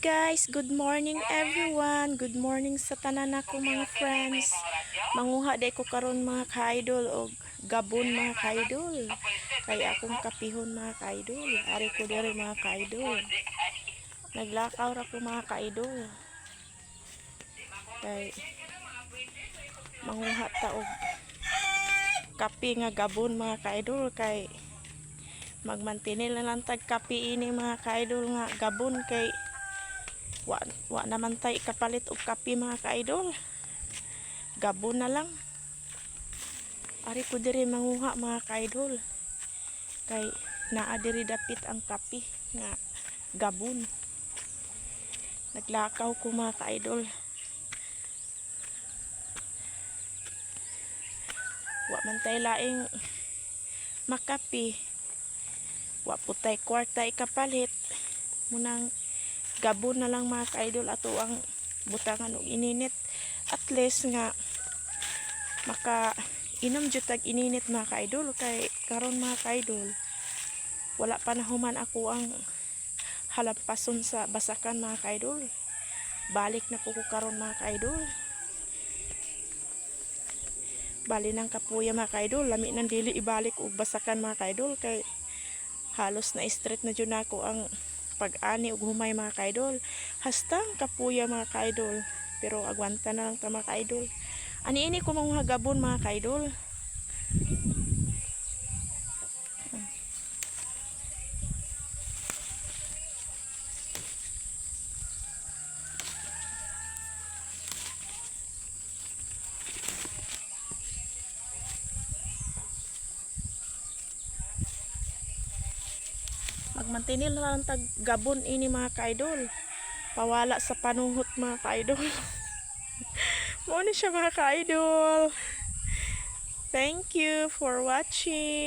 guys, good morning everyone. Good morning sa tanan ako mga friends. Manguha day ko karon mga ka-idol og gabon mga ka-idol. Kaya akong kapihon mga ka-idol. Ari ko diri mga ka-idol. Naglakaw ra ko mga ka-idol. Kay manguha ta og kape nga gabon mga ka-idol kay magmantinil na lang tag kape ini mga ka-idol nga gabon kay wa naman tay kapalit og kape mga ka-idol. Gabon na lang. Ari ko diri manguha mga ka-idol. Kay naa diri dapit ang kape nga gabon. Naglakaw ko mga ka-idol. Wa man tay laing makape. Wa po tay kwarta ikapalit. Munang gabon na lang mga ka-idol ato ang butangan og ininit. At least nga maka inom jud tag ininit mga ka-idol kay karon mga ka-idol wala pa nahuman ako ang halampason sa basakan mga ka-idol. Balik na po ko karon mga ka-idol. Bali nang kapuya mga ka-idol, lami nang dili ibalik og basakan mga ka-idol kay halos na straight na jud nako ang pag-ani ug humay mga ka-idol. Hastang kapuya mga ka-idol. Pero agwanta na lang ta mga ka-idol. Ani ini ko mga gabon mga ka-idol. Magmantinil na lang tag gabon ini mga ka-idol. Pawala sa panuhot mga ka-idol. Mo ni siya mga ka-idol. Thank you for watching.